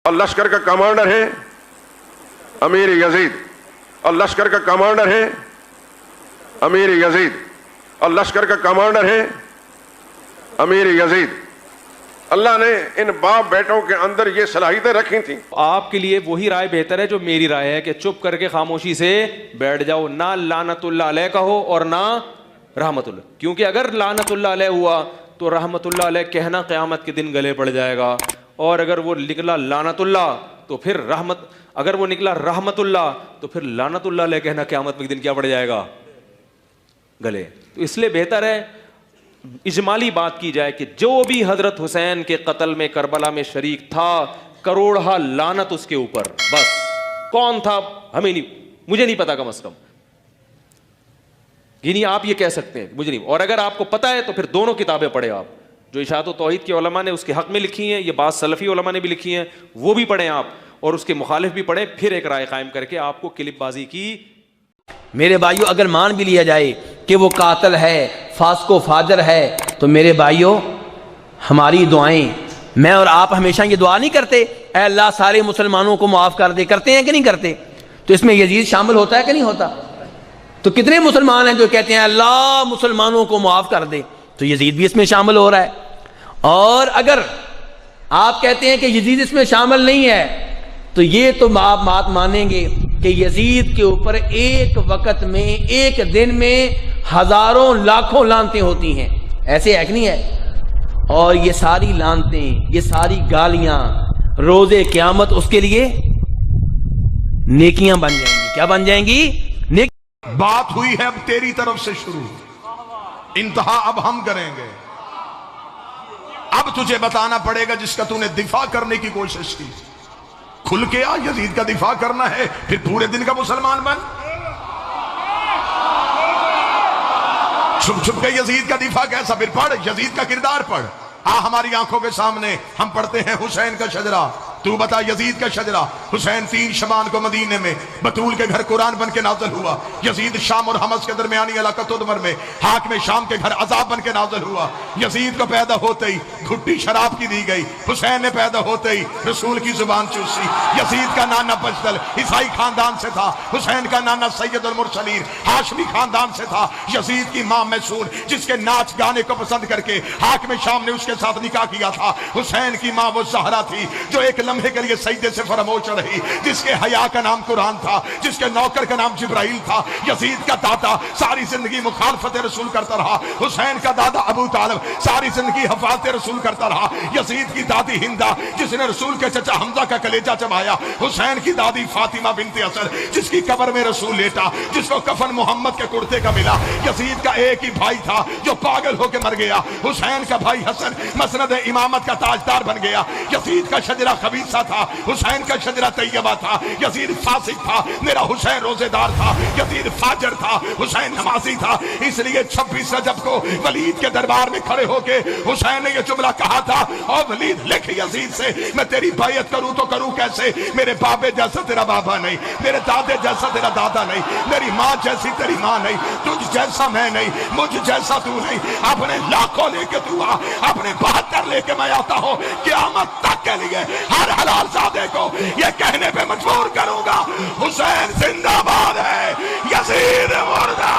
اور لشکر کا کمانڈر ہے امیر یزید، اور لشکر کا کمانڈر ہے امیر یزید، اور لشکر کا کمانڈر ہے امیر یزید۔ اللہ نے ان باپ بیٹوں کے اندر یہ صلاحیتیں رکھی تھیں۔ آپ کے لیے وہی رائے بہتر ہے جو میری رائے ہے کہ چپ کر کے خاموشی سے بیٹھ جاؤ، نہ لعنت اللہ علیہ کہو اور نہ رحمت اللہ، کیونکہ اگر لعنت اللہ علیہ ہوا تو رحمت اللہ علیہ کہنا قیامت کے دن گلے پڑ جائے گا، اور اگر وہ نکلا لعنت اللہ تو پھر اگر وہ نکلا رحمت اللہ تو پھر لعنت اللہ علیہ کہنا قیامت کے دن کیا پڑ جائے گا؟ گلے۔ تو اس لیے بہتر ہے اجمالی بات کی جائے کہ جو بھی حضرت حسین کے قتل میں کربلا میں شریک تھا، کروڑہ لعنت اس کے اوپر، بس کون تھا ہمیں نہیں، مجھے نہیں پتا کم از کم، یعنی آپ یہ کہہ سکتے ہیں مجھے نہیں، اور اگر آپ کو پتا ہے تو پھر دونوں کتابیں پڑھیں آپ، جو اشاعت و توحید کے علماء نے اس کے حق میں لکھی ہیں، یہ بعض سلفی علماء نے بھی لکھی ہیں، وہ بھی پڑھیں آپ، اور اس کے مخالف بھی پڑھیں، پھر ایک رائے قائم کر کے آپ کو کلپ بازی کی۔ میرے بھائیوں اگر مان بھی لیا جائے کہ وہ قاتل ہے، فاسق و فاجر ہے، تو میرے بھائیوں ہماری دعائیں، میں اور آپ ہمیشہ یہ دعا نہیں کرتے اے اللہ سارے مسلمانوں کو معاف کر دے، کرتے ہیں کہ نہیں کرتے؟ تو اس میں یزید شامل ہوتا ہے کہ نہیں ہوتا؟ تو کتنے مسلمان ہیں جو کہتے ہیں اللہ مسلمانوں کو معاف کر دے؟ تو یزید بھی اس میں شامل ہو رہا ہے۔ اور اگر آپ کہتے ہیں کہ یزید اس میں شامل نہیں ہے تو یہ تو آپ بات مانیں گے کہ یزید کے اوپر ایک وقت میں، ایک دن میں ہزاروں لاکھوں لعنتیں ہوتی ہیں، ایسے ہے کہ نہیں ہے؟ اور یہ ساری لعنتیں، یہ ساری گالیاں روز قیامت اس کے لیے نیکیاں بن جائیں گی۔ کیا بن جائیں گی؟ بات ہوئی ہے اب تیری طرف سے شروع، انتہا اب ہم کریں گے۔ اب تجھے بتانا پڑے گا جس کا تو نے دفاع کرنے کی کوشش کی، کھل کے آ، یزید کا دفاع کرنا ہے پھر پورے دن کا مسلمان بن، چھپ چھپ کے یزید کا دفاع کیسا؟ پھر پڑھ یزید کا کردار پڑھ، ہماری آنکھوں کے سامنے ہم پڑھتے ہیں حسین کا شجرہ، تو بتا یزید کا شجرہ۔ حسین 3 شبان کو مدینے میں بطول کے گھر قرآن بن کے نازل ہوا، یزید شام اور حمص کے درمیانی علاقہ تدمر میں حاکم شام کے گھر عذاب بن کے نازل ہوا۔ یزید کو پیدا ہوتے ہی گھٹی شراب کی دی گئی، حسین نے پیدا ہوتے ہی رسول کی زبان چوسی۔ یزید کا نانا بجدل عیسائی خاندان سے تھا، حسین کا نانا سید المرسلین ہاشمی خاندان سے تھا۔ یزید کی ماں میسون جس کے ناچ گانے کو پسند کر کے حاکم شام نے اس کے ساتھ نکاح کیا تھا۔ حسین کی ماں وہ زہرا تھی جو ایک لمحے کے لیے سجدے سے فراموش رہی، جس کے حیا کا نام قرآن تھا، جس کے نوکر کا نام جبرائیل تھا۔ یزید کا دادا ساری زندگی مخالفت رسول کرتا رہا، حسین کا دادا ابو طالب ساری زندگی حفاظت رسول کرتا رہا۔ یزید کی دادی ہندا جس نے رسول کے چچا حمزہ کا کلیجہ چبایا، حسین کی دادی فاطمہ بنت اسد جس کی قبر میں رسول لیٹا، جس کو کفن محمد کے کرتے کا ملا۔ یزید کا ایک ہی بھائی تھا جو پاگل ہو کے مر گیا، حسین کا بھائی حسن مسند امامت کا تاجدار بن گیا۔ یزید کا شجرہ خبیثہ تھا، حسین کا شجرہ طیبہ تھا۔ یزید فاسق تھا، میرا حسین روزے دار تھا۔ یزید فاجر تھا، حسین نمازی تھا۔ اس لیے 26 رجب کو ولید کے دربار میں کھڑے ہو کے حسین نے یہ جملہ کہا تھا، اور ولید لکھ یزید سے میں تیری بیعت کروں تو کروں کیسے؟ میرے بابے جیسا تیرا بابا نہیں، میرے دادے جیسا تیرا دادا نہیں، میری ماں جیسی تیری ماں نہیں، تجھ جیسا میں نہیں، مجھ جیسا تو نہیں۔ اپنے لاکھوں لے کے تو آ، اپنے 72 لے کے میں آتا ہوں، قیامت تک کے لیے ہر حلال زادے کو یہ کہنے پہ مجبور کروں گا، حسین زندہ باد ہے، یزید مردہ۔